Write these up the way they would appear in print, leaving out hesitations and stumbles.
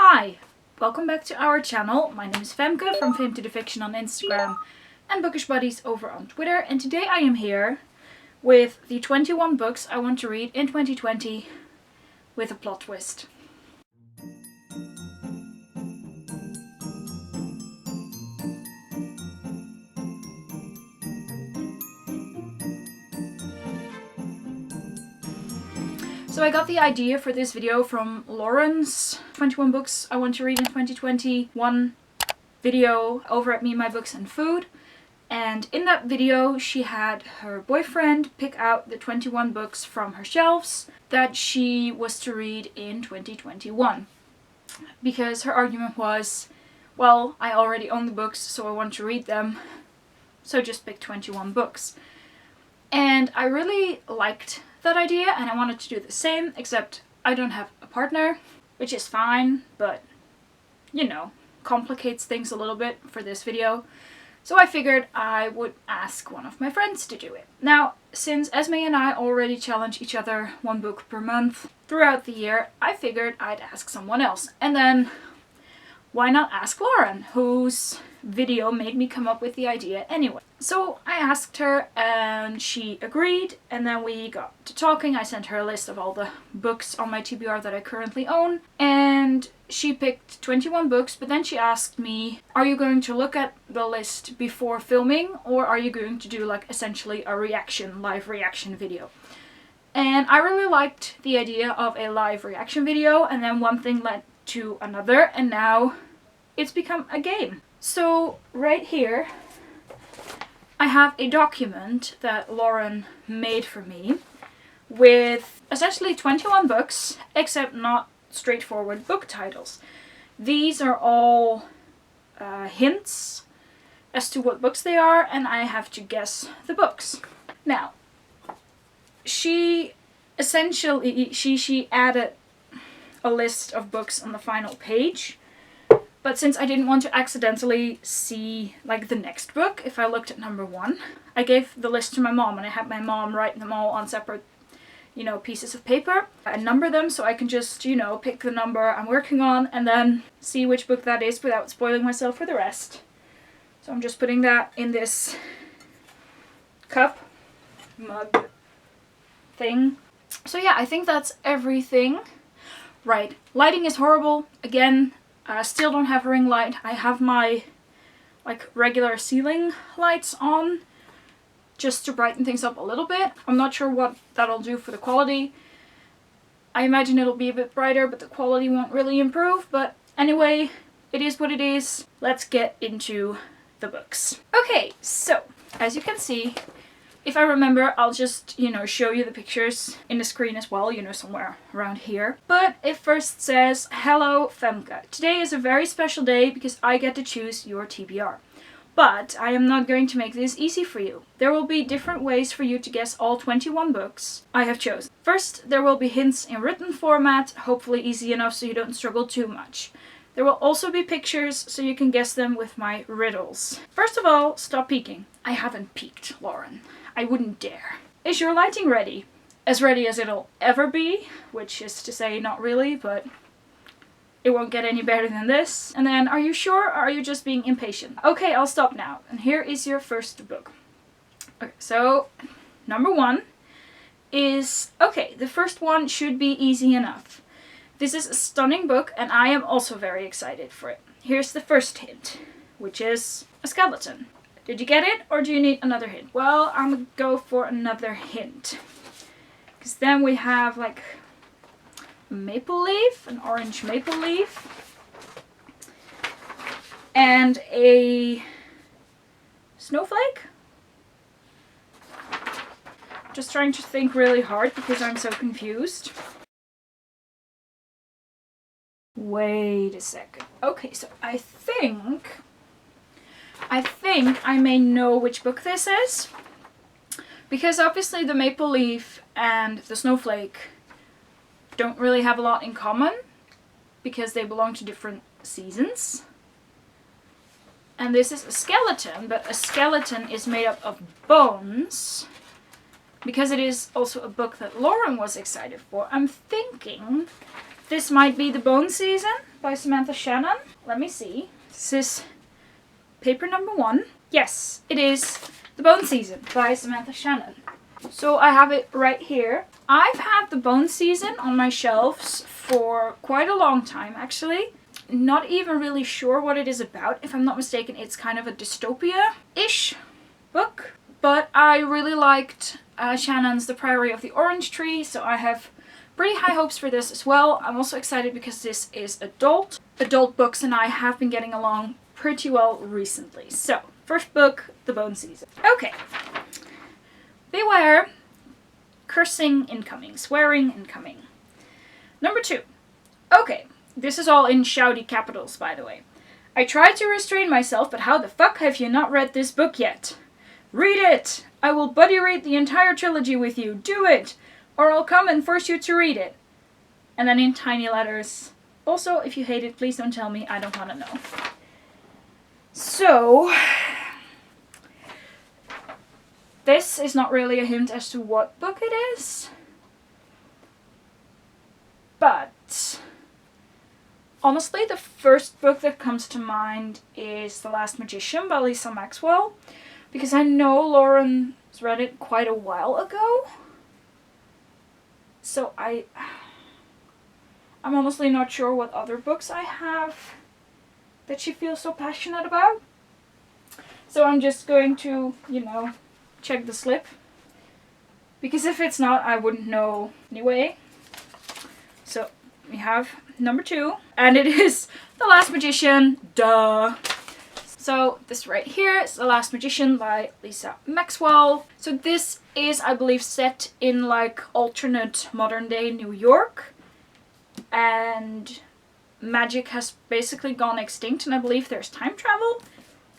Hi! Welcome back to our channel. My name is Femke from Fame to the Fiction on Instagram and Bookish Buddies over on Twitter, and today I am here with the 21 books I want to read in 2020 with a plot twist. So I got the idea for this video from Lauren's 21 books I want to read in 2021 video over at MeMyBooksandFood. And in that video she had her boyfriend pick out the 21 books from her shelves that she was to read in 2021. Because her argument was, well, I already own the books so I want to read them, so just pick 21 books. And I really liked that idea and I wanted to do the same, except I don't have a partner, which is fine, but you know, complicates things a little bit for this video. So I figured I would ask one of my friends to do it. Now, since Esmay and I already challenge each other one book per month throughout the year, I figured I'd ask someone else. And then why not ask Lauren, whose video made me come up with the idea anyway. So I asked her and she agreed, and then we got to talking. I sent her a list of all the books on my TBR that I currently own, and she picked 21 books, but then she asked me, are you going to look at the list before filming, or are you going to do like essentially a live reaction video? And I really liked the idea of a live reaction video, and then one thing led to another, and now it's become a game. So right here I have a document that Lauren made for me with essentially 21 books, except not straightforward book titles. These are all hints as to what books they are, and I have to guess the books. Now, she essentially she added a list of books on the final page. But since I didn't want to accidentally see like the next book if I looked at number 1, I gave the list to my mom, and I had my mom write them all on separate, pieces of paper and number them so I can just, pick the number I'm working on and then see which book that is without spoiling myself for the rest. So I'm just putting that in this mug thing. So yeah, I think that's everything. Right, lighting is horrible. Again, I still don't have a ring light. I have my regular ceiling lights on just to brighten things up a little bit. I'm not sure what that'll do for the quality. I imagine it'll be a bit brighter, but the quality won't really improve. But anyway, it is what it is. Let's get into the books. Okay, so as you can see, if I remember, I'll just, show you the pictures in the screen as well, somewhere around here. But it first says, hello Femke. Today is a very special day because I get to choose your TBR. But I am not going to make this easy for you. There will be different ways for you to guess all 21 books I have chosen. First, there will be hints in written format, hopefully easy enough so you don't struggle too much. There will also be pictures so you can guess them with my riddles. First of all, stop peeking. I haven't peeked, Lauren. I wouldn't dare. Is your lighting ready? As ready as it'll ever be, which is to say not really, but it won't get any better than this. And then, are you sure or are you just being impatient? Okay, I'll stop now. And here is your first book. Okay, so number 1 is, okay, the first one should be easy enough. This is a stunning book and I am also very excited for it. Here's the first hint, which is a skeleton. Did you get it, or do you need another hint? Well, I'm gonna go for another hint. Because then we have like a maple leaf, an orange maple leaf, and a snowflake. Just trying to think really hard because I'm so confused. Wait a second. Okay, so I think I may know which book this is, because obviously the maple leaf and the snowflake don't really have a lot in common because they belong to different seasons. And this is a skeleton, but a skeleton is made up of bones. Because it is also a book that Lauren was excited for, I'm thinking This might be The Bone Season by Samantha Shannon. Let me see. This is paper number 1. Yes, it is The Bone Season by Samantha Shannon. So I have it right here. I've had The Bone Season on my shelves for quite a long time, actually. Not even really sure what it is about. If I'm not mistaken, it's kind of a dystopia-ish book. But I really liked Shannon's The Priory of the Orange Tree, so I have pretty high hopes for this as well. I'm also excited because this is adult. Adult books and I have been getting along pretty well recently. So, first book, The Bone Season. Okay. Beware. Cursing incoming. Swearing incoming. Number 2. Okay. This is all in shouty capitals, by the way. I tried to restrain myself, but how the fuck have you not read this book yet? Read it! I will buddy read the entire trilogy with you. Do it! Or I'll come and force you to read it. And then in tiny letters. Also, if you hate it, please don't tell me. I don't want to know. So, this is not really a hint as to what book it is. But honestly, the first book that comes to mind is The Last Magician by Lisa Maxwell. Because I know Lauren's read it quite a while ago. So I'm honestly not sure what other books I have that she feels so passionate about. So I'm just going to, check the slip. Because if it's not, I wouldn't know anyway. So we have number 2. And it is The Last Magician. Duh. So this right here is The Last Magician by Lisa Maxwell. So this is, I believe, set in like alternate modern day New York. And magic has basically gone extinct and I believe there's time travel.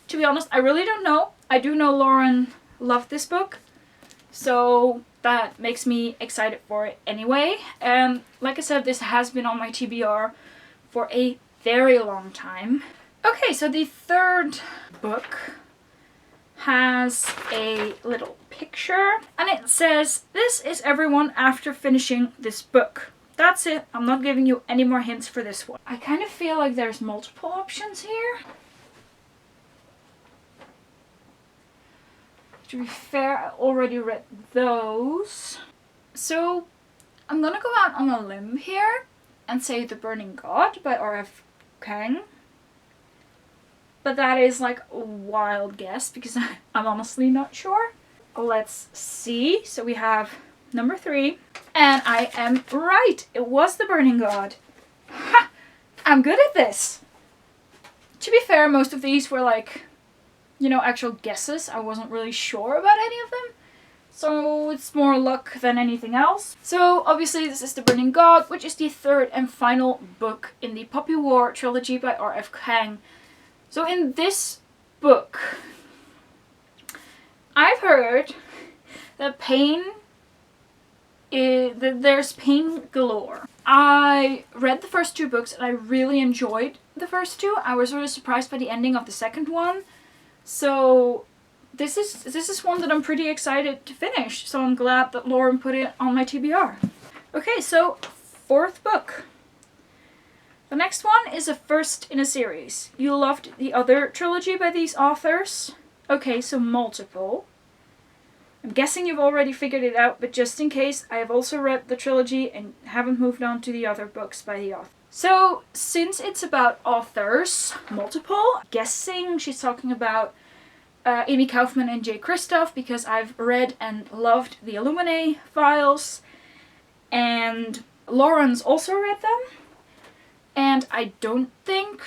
To be honest, I really don't know. I do know Lauren loved this book. So that makes me excited for it anyway. And like I said, this has been on my TBR for a very long time. Okay, so the third book has a little picture and it says, "This is everyone after finishing this book." That's it. I'm not giving you any more hints for this one. I kind of feel like there's multiple options here. To be fair, I already read those. So I'm gonna go out on a limb here and say The Burning God by Rf Kang. But that is like a wild guess because I'm honestly not sure. Let's see. So we have number 3. And I am right. It was The Burning God. Ha! I'm good at this. To be fair, most of these were like, actual guesses. I wasn't really sure about any of them. So it's more luck than anything else. So obviously this is The Burning God, which is the third and final book in the Poppy War trilogy by Rf Kang. So in this book, I've heard that there's pain galore. I read the first 2 books and I really enjoyed the first 2. I was really surprised by the ending of the second one. So this is one that I'm pretty excited to finish. So I'm glad that Lauren put it on my TBR. Okay, so 4th book. The next one is a first in a series. You loved the other trilogy by these authors? Okay, so multiple. I'm guessing you've already figured it out, but just in case, I have also read the trilogy and haven't moved on to the other books by the author. So, since it's about authors, multiple, I'm guessing she's talking about Amy Kaufman and J. Kristoff, because I've read and loved the Illuminae files, and Lauren's also read them. And I don't think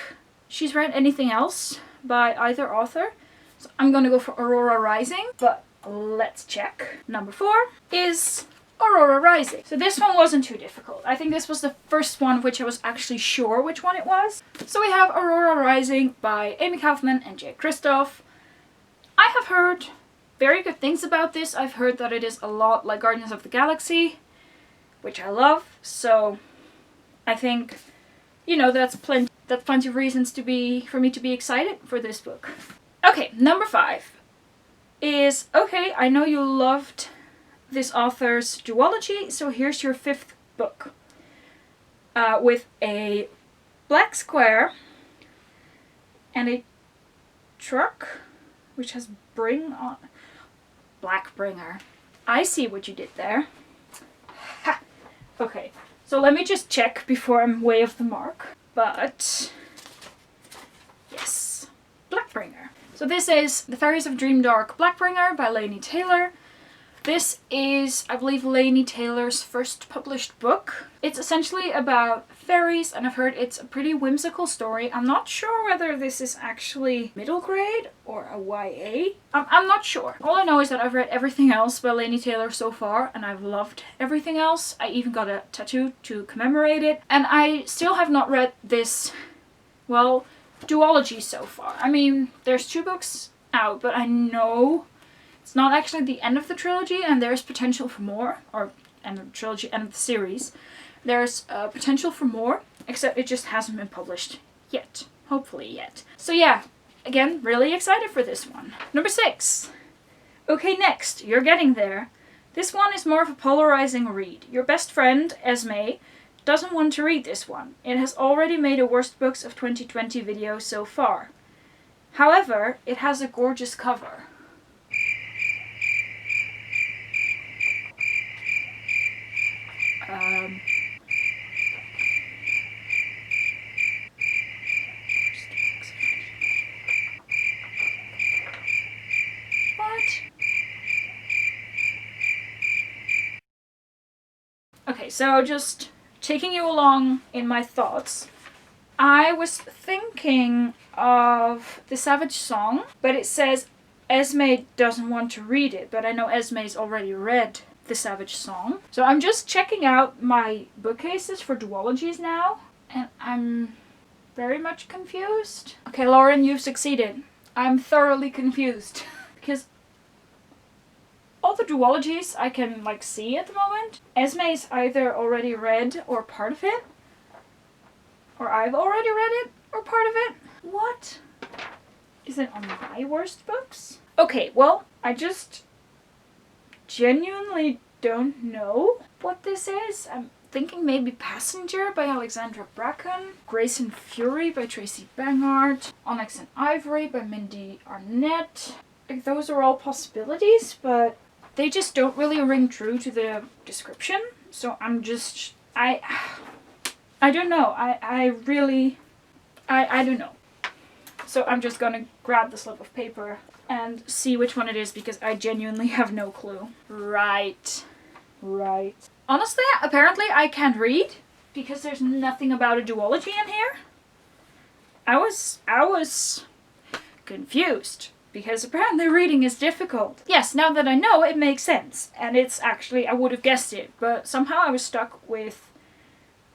she's read anything else by either author. So I'm gonna go for Aurora Rising, but let's check. Number 4 is Aurora Rising. So this one wasn't too difficult. I think this was the first one which I was actually sure which one it was. So we have Aurora Rising by Amy Kaufman and J. Kristoff. I have heard very good things about this. I've heard that it is a lot like Guardians of the Galaxy, which I love. So I think, that's plenty of reasons for me to be excited for this book. Okay, number 5 is, okay, I know you loved this author's duology, so here's your 5th book. with a black square and a truck which has bring on. Blackbringer. I see what you did there. Ha! Okay, so let me just check before I'm way off the mark. But yes, Blackbringer. So this is The Fairies of Dreamdark Blackbringer by Laini Taylor. This is, I believe, Laini Taylor's first published book. It's essentially about fairies, and I've heard it's a pretty whimsical story. I'm not sure whether this is actually middle grade or a YA. I'm not sure. All I know is that I've read everything else by Laini Taylor so far, and I've loved everything else. I even got a tattoo to commemorate it. And I still have not read this, well, duology so far. I mean, there's 2 books out, but I know it's not actually the end of the trilogy, and there's potential for more. Or end of the trilogy, end of the series. There's potential for more, except it just hasn't been published yet. Hopefully yet. So yeah, again, really excited for this one. Number 6. Okay, next. You're getting there. This one is more of a polarizing read. Your best friend, Esmay, doesn't want to read this one. It has already made a worst books of 2020 video so far. However, it has a gorgeous cover. Okay, so just taking you along in my thoughts. I was thinking of The Savage Song, but it says Esmay doesn't want to read it, but I know Esmay's already read The Savage Song. So I'm just checking out my bookcases for duologies now, and I'm very much confused. Okay, Lauren, you've succeeded. I'm thoroughly confused because all the duologies I can like see at the moment, Esmay's either already read or part of it, or I've already read it or part of it. What? Is it on my worst books? Okay, well, I just genuinely don't know what this is. I'm thinking maybe Passenger by Alexandra Bracken, Grace and Fury by Tracy Bangart, Onyx and Ivory by Mindy Arnett. Like, those are all possibilities, but they just don't really ring true to the description. So I'm just, I don't know. I really don't know. So I'm just gonna grab the slip of paper and see which one it is because I genuinely have no clue. Right. Honestly, apparently I can't read because there's nothing about a duology in here. I was confused because apparently reading is difficult. Yes, now that I know, it makes sense. And it's actually, I would have guessed it, but somehow I was stuck with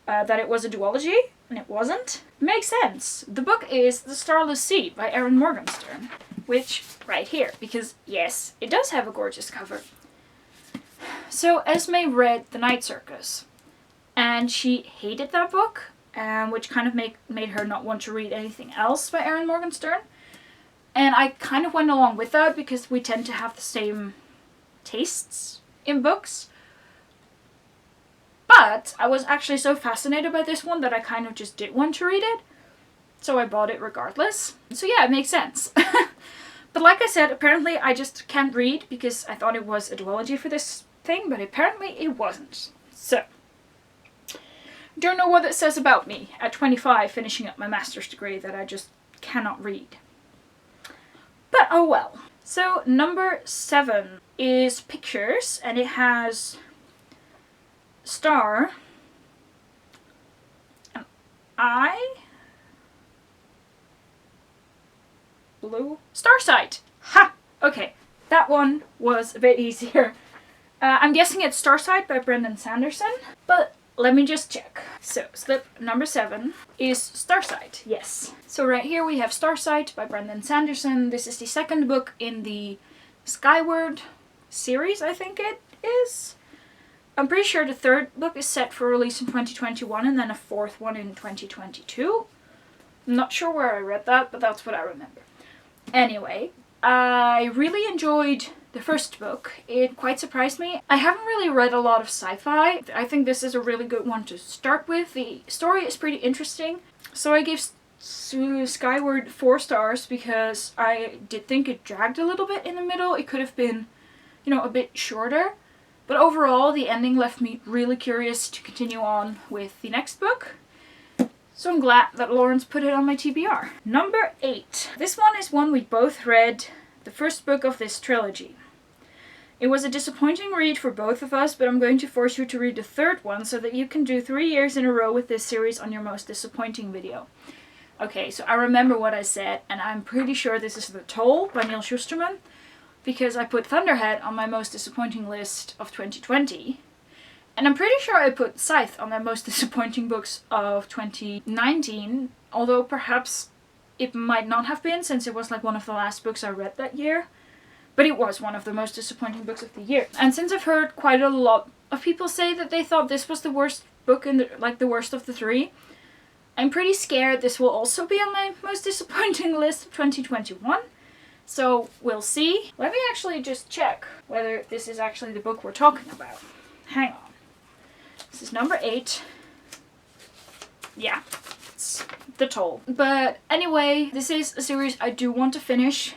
that it was a duology, and it wasn't. Makes sense. The book is The Starless Sea by Erin Morgenstern, which, right here, because yes, it does have a gorgeous cover. So Esmay read The Night Circus, and she hated that book, which kind of made her not want to read anything else by Erin Morgenstern. And I kind of went along with that because we tend to have the same tastes in books. But I was actually so fascinated by this one that I kind of just did want to read it. So I bought it regardless. So yeah, it makes sense. But like I said, apparently I just can't read because I thought it was a duology for this thing, but apparently it wasn't. So, don't know what it says about me at 25 finishing up my master's degree that I just cannot read. But oh well. So number 7 is Pictures, and it has Star, an eye, blue, Starsight. Ha! Okay, that one was a bit easier. I'm guessing it's Starsight by Brendan Sanderson, but let me just check. So, slip number 7 is Starsight, yes. So right here we have Starsight by Brendan Sanderson. This is the second book in the Skyward series, I think it is. I'm pretty sure the third book is set for release in 2021 and then a fourth one in 2022. I'm not sure where I read that, but that's what I remember. Anyway, I really enjoyed the the first book. It quite surprised me. I haven't really read a lot of sci-fi. I think this is a really good one to start with. The story is pretty interesting. So I gave Skyward 4 stars because I did think it dragged a little bit in the middle. It could have been, you know, a bit shorter. But overall, the ending left me really curious to continue on with the next book. So I'm glad that Lawrence put it on my TBR. Number 8. This one is one we both read, the first book of this trilogy. It was a disappointing read for both of us, but I'm going to force you to read the third one so that you can do 3 years in a row with this series on your most disappointing video. Okay, so I remember what I said, and I'm pretty sure this is The Toll by Neil Schusterman, because I put Thunderhead on my most disappointing list of 2020. And I'm pretty sure I put Scythe on my most disappointing books of 2019, although perhaps it might not have been, since it was like one of the last books I read that year. But it was one of the most disappointing books of the year. And since I've heard quite a lot of people say that they thought this was the worst book, in the worst of the 3, I'm pretty scared this will also be on my most disappointing list of 2021. So we'll see. Let me actually just check whether this is actually the book we're talking about. Hang on. This is number 8. Yeah, it's The Toll. But anyway, this is a series I do want to finish.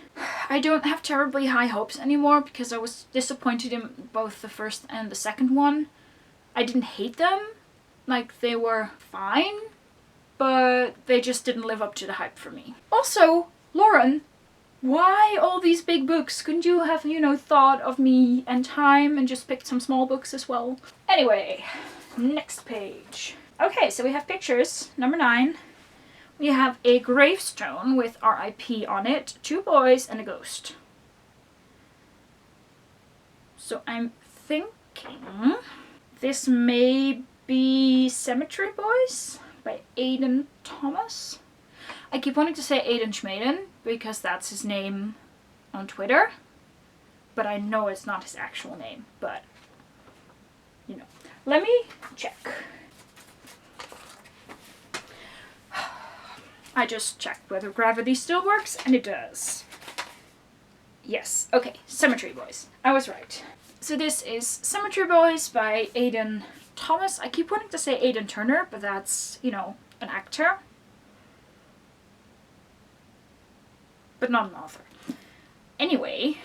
I don't have terribly high hopes anymore because I was disappointed in both the first and the second one. I didn't hate them. Like, they were fine, but they just didn't live up to the hype for me. Also, Lauren, why all these big books? Couldn't you have, you know, thought of me and time and just picked some small books as well? Anyway, next page. Okay, so we have pictures. Number 9. We have a gravestone with RIP on it, 2 boys and a ghost. So I'm thinking this may be Symmetry Boys by Aidan Thomas. I keep wanting to say Aidan Schmaden because that's his name on Twitter, but I know it's not his actual name, but you know. Let me check. I just checked whether gravity still works, and it does. Yes, okay, Symmetry Boys. I was right. So this is Symmetry Boys by Aidan Thomas. I keep wanting to say Aidan Turner, but that's, you know, an actor. But not an author. Anyway,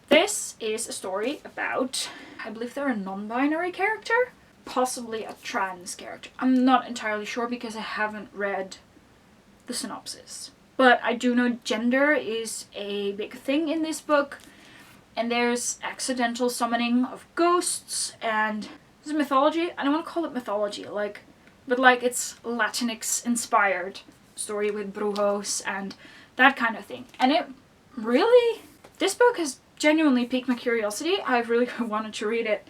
this is a story about, I believe they're a non-binary character, possibly a trans character. I'm not entirely sure because I haven't read the synopsis. But I do know gender is a big thing in this book, and there's accidental summoning of ghosts, and there's mythology. I don't want to call it mythology, but it's Latinx inspired story with brujos and that kind of thing. And it really, this book has genuinely piqued my curiosity. I really wanted to read it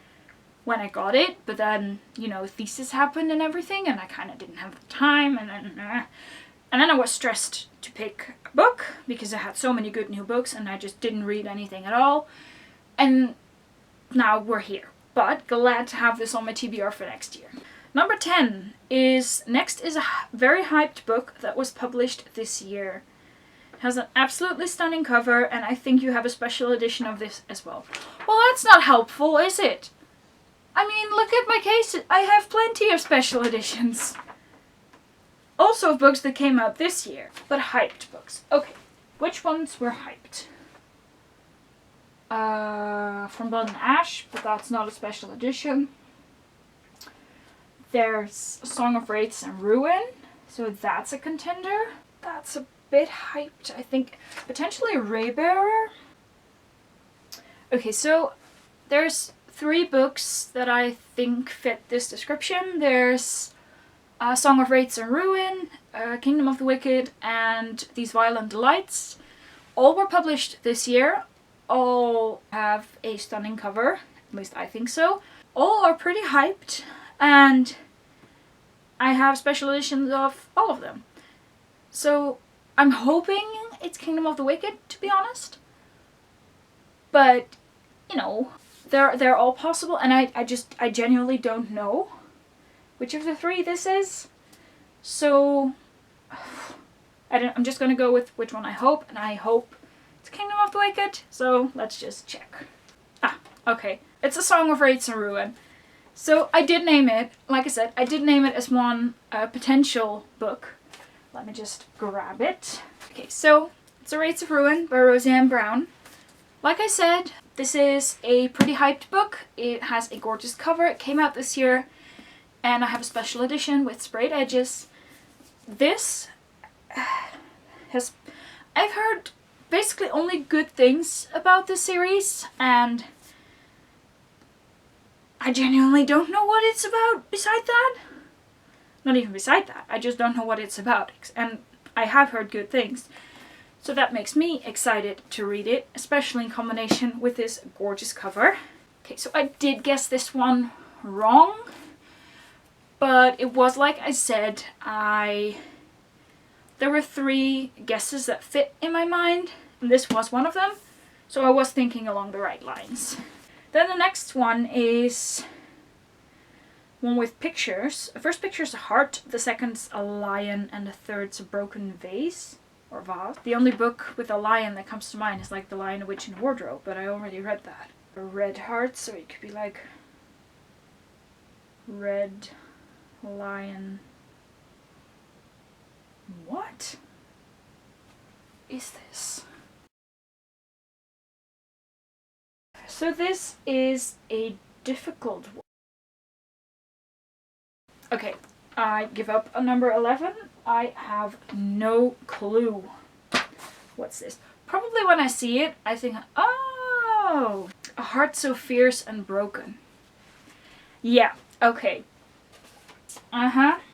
when I got it, but then, you know, thesis happened and everything, and I kind of didn't have the time, and then I was stressed to pick a book because I had so many good new books and I just didn't read anything at all. And now we're here. But glad to have this on my TBR for next year. Number 10 is a very hyped book that was published this year. It has an absolutely stunning cover, and I think you have a special edition of this as well. Well, that's not helpful, is it? I mean, look at my case. I have plenty of special editions. Also of books that came out this year, but hyped books. Okay, which ones were hyped? From Blood and Ash, but that's not a special edition. There's A Song of Wraiths and Ruin, so that's a contender. That's a bit hyped, I think. Potentially Raybearer. Okay, so there's 3 books that I think fit this description. There's A Song of Wraiths and Ruin, Kingdom of the Wicked, and These Violent Delights. All were published this year. All have a stunning cover, at least I think so. All are pretty hyped, and I have special editions of all of them. So I'm hoping it's Kingdom of the Wicked, to be honest. But, you know, they're all possible, and I genuinely don't know which of the 3 this is. So I'm just gonna go with which one I hope, and I hope it's Kingdom of like it, so let's just check. Ah, okay. It's A Song of Raids and Ruin. So I did name it, like I said, I did name it as one potential book. Let me just grab it. Okay, so it's A Raids of Ruin by Roseanne Brown. Like I said, this is a pretty hyped book. It has a gorgeous cover. It came out this year, and I have a special edition with sprayed edges. This has... I've heard basically only good things about this series, and I genuinely don't know what it's about beside that. Not even beside that, I just don't know what it's about, and I have heard good things. So that makes me excited to read it, especially in combination with this gorgeous cover. Okay, so I did guess this one wrong, but it was like I said, there were 3 guesses that fit in my mind, and this was one of them, so I was thinking along the right lines. Then the next one is one with pictures. The first picture is a heart, the second's a lion, and the third's a broken vase. Or vase. The only book with a lion that comes to mind is like The Lion, the Witch, and the Wardrobe, but I already read that. A red heart, so it could be like red lion. What is this? So this is a difficult one. Okay, I give up on number 11. I have no clue. What's this? Probably when I see it, I think, oh, A Heart So Fierce and Broken. Yeah, okay.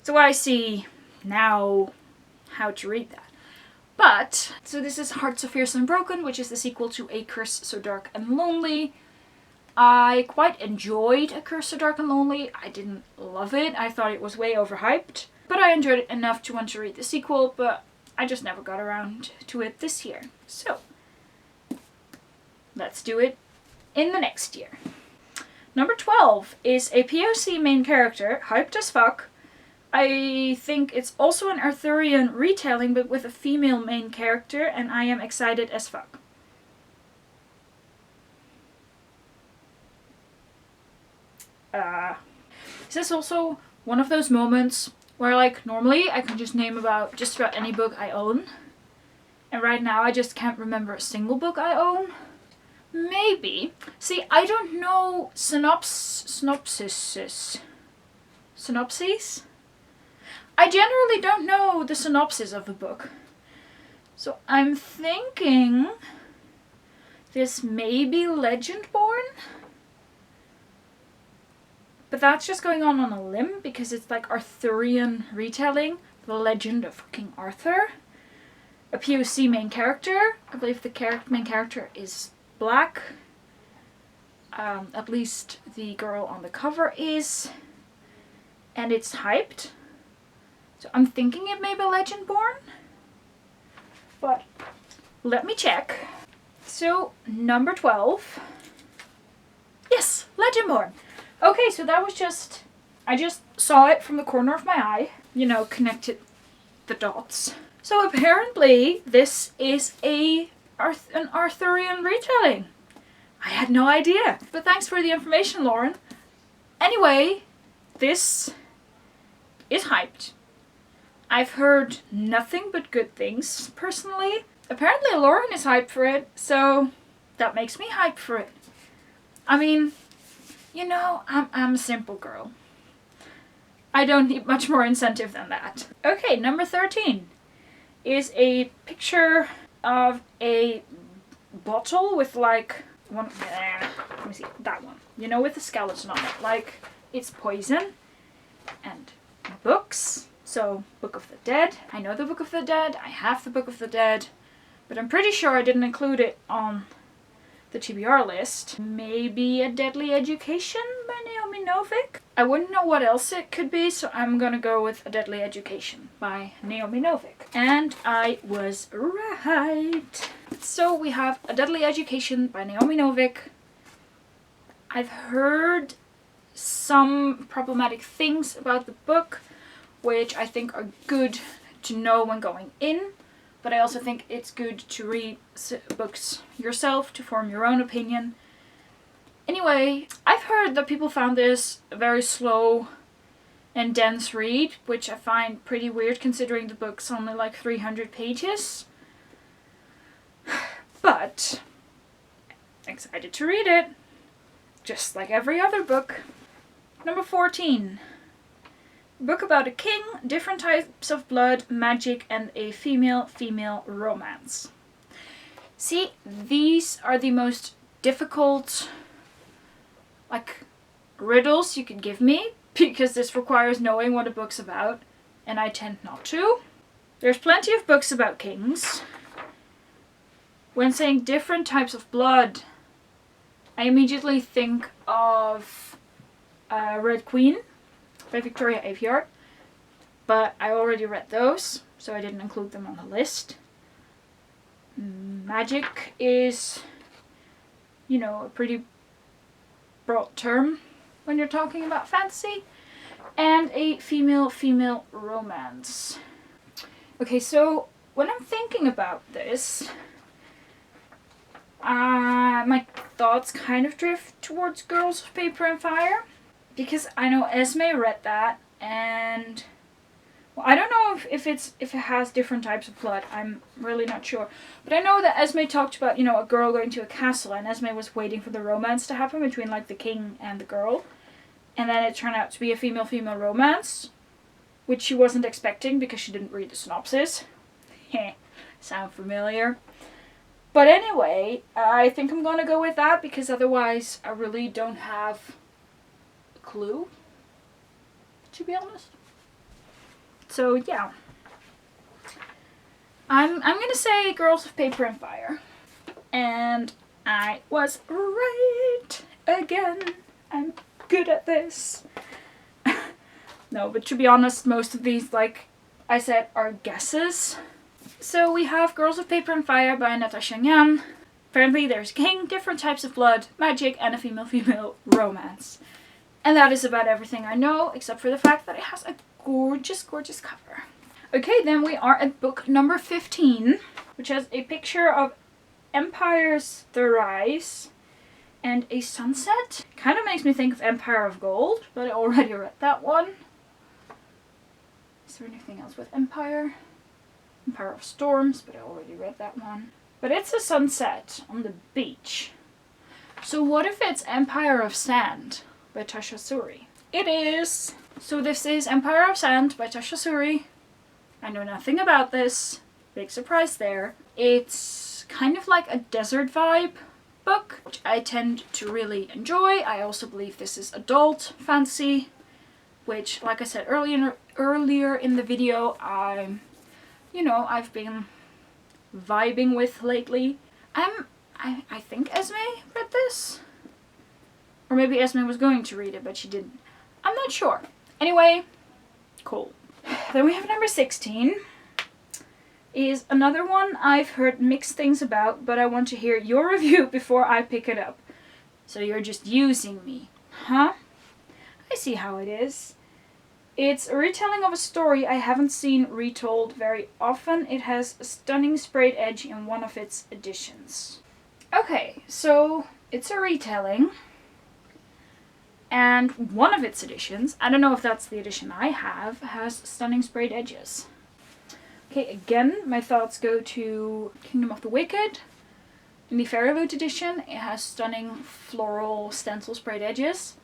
So I see now how to read that. But, so this is Heart So Fierce and Broken, which is the sequel to A Curse So Dark and Lonely. I quite enjoyed A Curse So Dark and Lonely. I didn't love it. I thought it was way overhyped. But I enjoyed it enough to want to read the sequel, but I just never got around to it this year. So, let's do it in the next year. Number 12 is a POC main character, hyped as fuck. I think it's also an Arthurian retelling, but with a female main character, and I am excited as fuck. This is also one of those moments where, like, normally I can just name just about any book I own. And right now I just can't remember a single book I own. Maybe. See, I don't know synopses. I generally don't know the synopsis of a book. So I'm thinking this may be Legendborn. But that's just going on a limb because it's like Arthurian retelling. The Legend of fucking Arthur. A POC main character. I believe the main character is black. At least the girl on the cover is. And it's hyped. So I'm thinking it may be Legendborn. But let me check. So number 12. Yes, Legendborn. Okay, so that was just, I just saw it from the corner of my eye, you know, connected the dots. So apparently this is an Arthurian retelling. I had no idea, but thanks for the information, Lauren. Anyway, this is hyped. I've heard nothing but good things, personally. Apparently Lauren is hyped for it, so that makes me hyped for it. I mean, you know, I'm a simple girl. I don't need much more incentive than that. Okay, number 13 is a picture of a bottle with like one. Let me see, that one. You know, with a skeleton on it, like it's poison. And books. So, Book of the Dead. I know the Book of the Dead. I have the Book of the Dead, but I'm pretty sure I didn't include it on the TBR list. Maybe A Deadly Education by Naomi Novik? I wouldn't know what else it could be, so I'm gonna go with A Deadly Education by Naomi Novik. And I was right. So we have A Deadly Education by Naomi Novik. I've heard some problematic things about the book, which I think are good to know when going in. but I also think it's good to read books yourself to form your own opinion. Anyway, I've heard that people found this a very slow and dense read, which I find pretty weird considering the book's only like 300 pages. But excited to read it, just like every other book. Number 14. A book about a king, different types of blood, magic, and a female-female romance. See, these are the most difficult, like, riddles you could give me, because this requires knowing what a book's about, and I tend not to. There's plenty of books about kings. When saying different types of blood, I immediately think of Red Queen by Victoria Aveyard, but I already read those, so I didn't include them on the list. Magic is, you know, a pretty broad term when you're talking about fantasy, and a female-female romance. Okay, so when I'm thinking about this, my thoughts kind of drift towards Girls of Paper and Fire, because I know Esmay read that, and well, I don't know if it has different types of blood. I'm really not sure, but I know that Esmay talked about, you know, a girl going to a castle, and Esmay was waiting for the romance to happen between like the king and the girl, and then it turned out to be a female-female romance, which she wasn't expecting because she didn't read the synopsis. Heh, sound familiar? But anyway, I think I'm gonna go with that because otherwise I really don't have a clue, to be honest. So yeah, I'm gonna say Girls of Paper and Fire, and I was right again. I'm good at this. No, but to be honest, most of these, like I said, are guesses. So we have Girls of Paper and Fire by Natasha. Apparently there's a king, different types of blood, magic, and a female-female romance. And that is about everything I know, except for the fact that it has a gorgeous, gorgeous cover. Okay, then we are at book number 15, which has a picture of Empire's The Rise and a sunset. Kind of makes me think of Empire of Gold, but I already read that one. Is there anything else with Empire? Empire of Storms, but I already read that one. But it's a sunset on the beach. So what if it's Empire of Sand by Tasha Suri? It is! So this is Empire of Sand by Tasha Suri. I know nothing about this. Big surprise there. It's kind of like a desert vibe book, which I tend to really enjoy. I also believe this is adult fantasy, which, like I said earlier in the video, I've been vibing with lately. I think Esmay read this, or maybe Esmay was going to read it, but she didn't. I'm not sure. Anyway, cool. Then we have number 16. Is another one I've heard mixed things about, but I want to hear your review before I pick it up. So you're just using me, huh? I see how it is. It's a retelling of a story I haven't seen retold very often. It has a stunning sprayed edge in one of its editions. Okay, so it's a retelling. And one of its editions, I don't know if that's the edition I have, has stunning sprayed edges. Okay, again, my thoughts go to Kingdom of the Wicked. In the Fairy Loot edition, it has stunning floral stencil sprayed edges.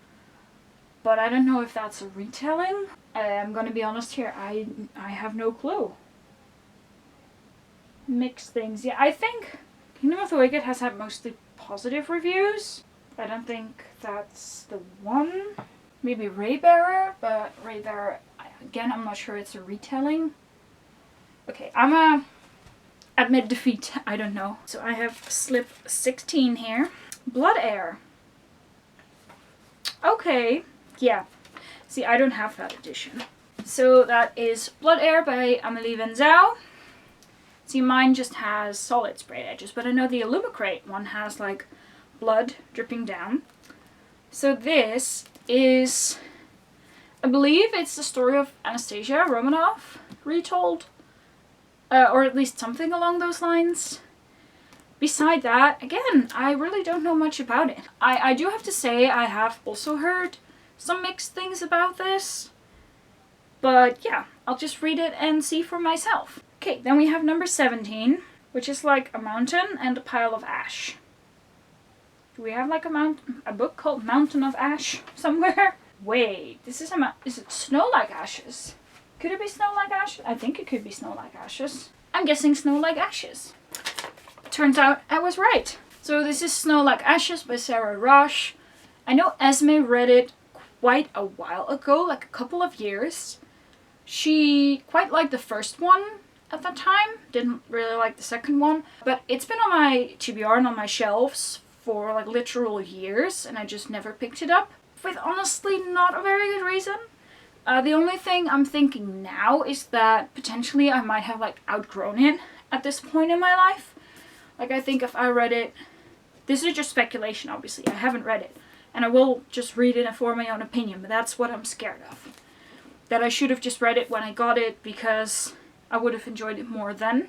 But I don't know if that's a retelling. I'm gonna be honest here, I have no clue. Mixed things. Yeah, I think Kingdom of the Wicked has had mostly positive reviews. I don't think that's the one. Maybe Raybearer, but Raybearer, again, I'm not sure it's a retelling. Okay, I'm admit defeat, I don't know. So I have slip 16 here. Blood Air. Okay, yeah. See, I don't have that edition. So that is Blood Air by Amélie Wenzhou. See, mine just has solid sprayed edges, but I know the Illumicrate one has like blood dripping down. So this is, I believe it's the story of Anastasia Romanoff retold. or at least something along those lines. Beside that, again, I really don't know much about it. I do have to say I have also heard some mixed things about this. But yeah, I'll just read it and see for myself. Okay, then we have number 17, which is like a mountain and a pile of ash. Do we have like a book called Mountain of Ash somewhere? Wait, this is is it Snow Like Ashes? Could it be Snow Like Ashes? I think it could be Snow Like Ashes. I'm guessing Snow Like Ashes. Turns out I was right. So this is Snow Like Ashes by Sarah Rush. I know Esmay read it quite a while ago, like a couple of years. She quite liked the first one at that time, didn't really like the second one, but it's been on my TBR and on my shelves for like literal years, and I just never picked it up, with honestly not a very good reason. The only thing I'm thinking now is that potentially I might have like outgrown it at this point in my life. Like, I think if I read it, this is just speculation obviously, I haven't read it, and I will just read it and form my own opinion, but that's what I'm scared of. That I should have just read it when I got it because I would have enjoyed it more then.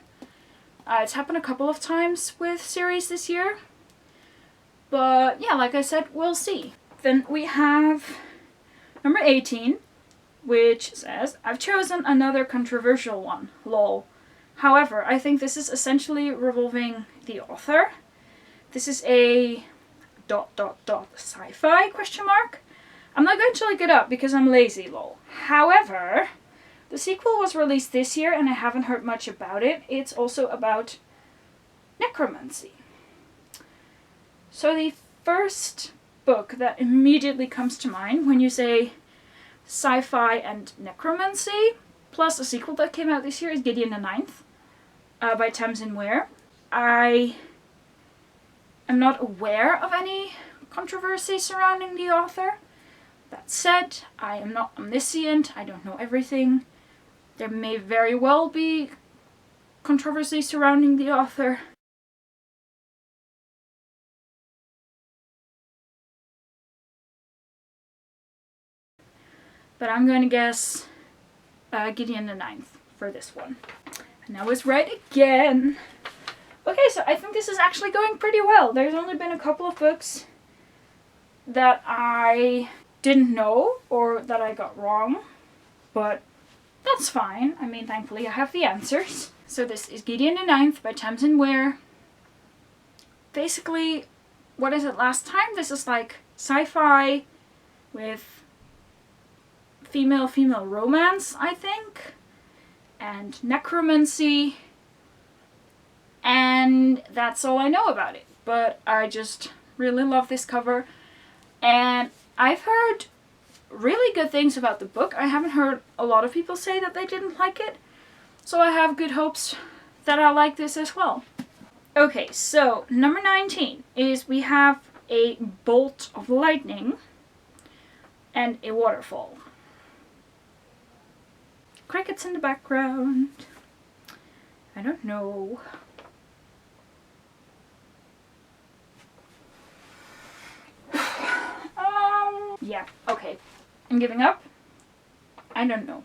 It's happened a couple of times with series this year. But yeah, like I said, we'll see. Then we have number 18, which says, I've chosen another controversial one, lol. However, I think this is essentially revolving the author. This is a ... sci-fi question mark. I'm not going to look it up because I'm lazy, lol. However, the sequel was released this year and I haven't heard much about it. It's also about necromancy. So the first book that immediately comes to mind when you say sci-fi and necromancy, plus a sequel that came out this year, is Gideon the Ninth by Tamsin Ware. I am not aware of any controversy surrounding the author. That said, I am not omniscient, I don't know everything. There may very well be controversy surrounding the author. But I'm going to guess Gideon the Ninth for this one. And I was right again. Okay, so I think this is actually going pretty well. There's only been a couple of books that I didn't know or that I got wrong, but that's fine. I mean, thankfully I have the answers. So this is Gideon the Ninth by Tamsin Ware. Basically, what is it last time? This is like sci-fi with female romance, I think, and necromancy, and that's all I know about it. But I just really love this cover, and I've heard really good things about the book. I haven't heard a lot of people say that they didn't like it, so I have good hopes that I'll like this as well. Okay, so number 19 is we have a bolt of lightning and a waterfall. Crickets in the background. I don't know. Yeah, okay. I'm giving up. I don't know.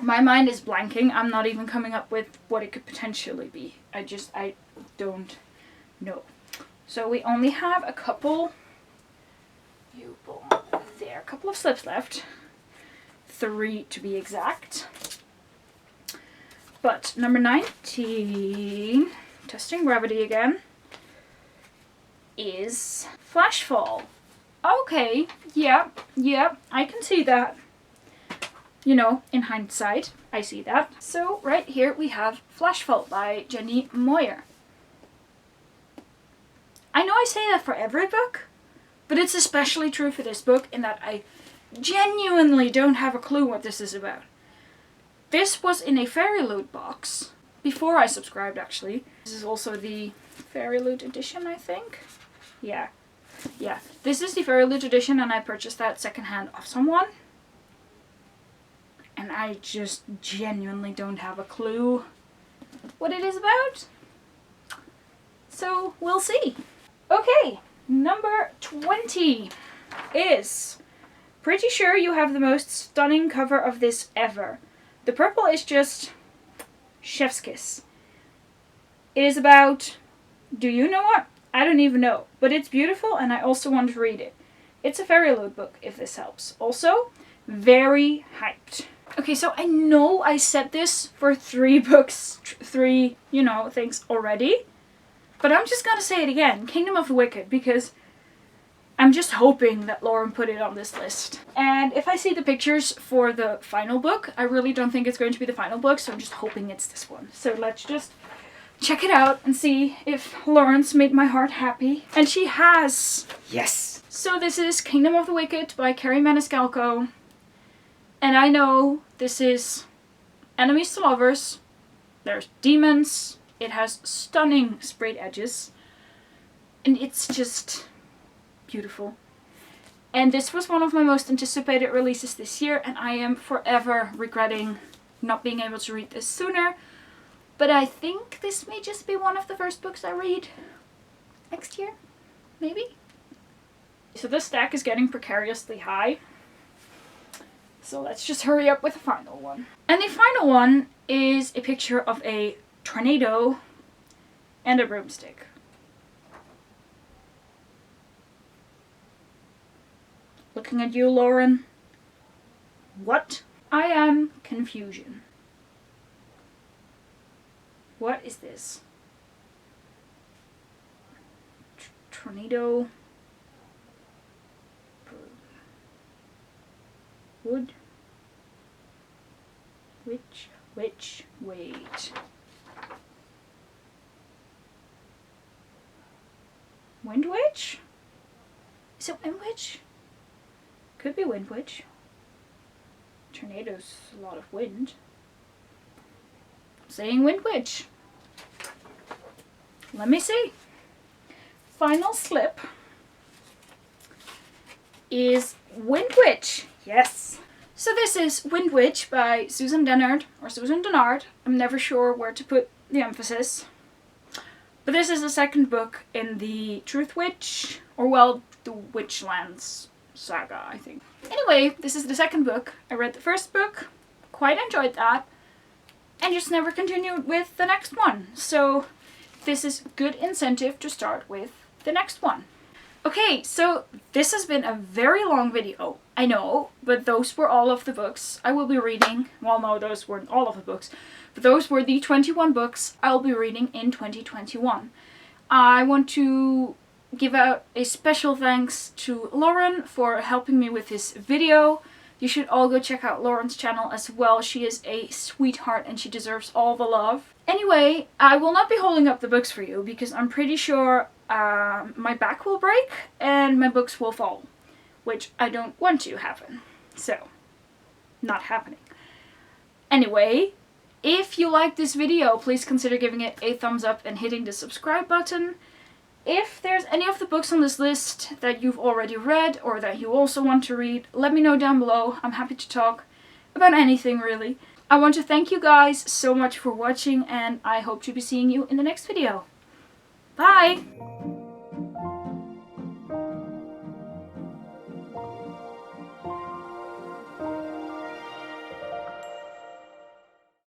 My mind is blanking. I'm not even coming up with what it could potentially be. I don't know. So we only have a couple a couple of slips left. 3 to be exact. But number 19, testing gravity again, is Flashfall. Okay, yeah, I can see that. You know, in hindsight, I see that. So right here we have Flashfall by Jenny Moyer. I know I say that for every book, but it's especially true for this book in that I genuinely don't have a clue what this is about. This was in a Fairy Loot box before I subscribed, actually. This is also the Fairy Loot edition, I think. Yeah. This is the Fairy Loot edition, and I purchased that secondhand off someone. And I just genuinely don't have a clue what it is about. So we'll see. Okay, number 20 is Pretty Sure You Have the Most Stunning Cover of This Ever The purple is just chef's kiss. It is about, do you know what? I don't even know, but it's beautiful and I also want to read it. It's a fairy loot book, if this helps. Also, very hyped. Okay, so I know I said this for 3 books, 3, you know, things already, but I'm just gonna say it again. Kingdom of the Wicked, because I'm just hoping that Lauren put it on this list. And if I see the pictures for the final book, I really don't think it's going to be the final book, so I'm just hoping it's this one. So let's just check it out and see if Lauren's made my heart happy. And she has! Yes! So this is Kingdom of the Wicked by Kerri Maniscalco. And I know this is enemies to lovers. There's demons. It has stunning sprayed edges. And it's just beautiful. And this was one of my most anticipated releases this year, and I am forever regretting not being able to read this sooner. But I think this may just be one of the first books I read next year, maybe? So this stack is getting precariously high. So let's just hurry up with the final one. And the final one is a picture of a tornado and a broomstick. Looking at you, Lauren. What? I am confusion. What is this? Tornado. Wood. Wait. Wind Witch? Is it Wind Witch? Could be Wind Witch. Tornado's a lot of wind. I'm saying Wind Witch. Let me see. Final slip is Wind Witch. Yes. So this is Wind Witch by Susan Dennard, or Susan Dennard. I'm never sure where to put the emphasis. But this is the second book in the Truth Witch, or well, the Witchlands saga, I think. Anyway, this is the second book. I read the first book, quite enjoyed that, and just never continued with the next one. So this is good incentive to start with the next one. Okay, so this has been a very long video, I know, but those were all of the books I will be reading. Well, no, those weren't all of the books, but those were the 21 books I'll be reading in 2021. I want to give out a special thanks to Lauren for helping me with this video. You should all go check out Lauren's channel as well. She is a sweetheart and she deserves all the love. Anyway, I will not be holding up the books for you because I'm pretty sure my back will break and my books will fall, which I don't want to happen. So, not happening. Anyway, if you like this video, please consider giving it a thumbs up and hitting the subscribe button. If there's any of the books on this list that you've already read or that you also want to read, let me know down below. I'm happy to talk about anything, really. I want to thank you guys so much for watching, and I hope to be seeing you in the next video. Bye!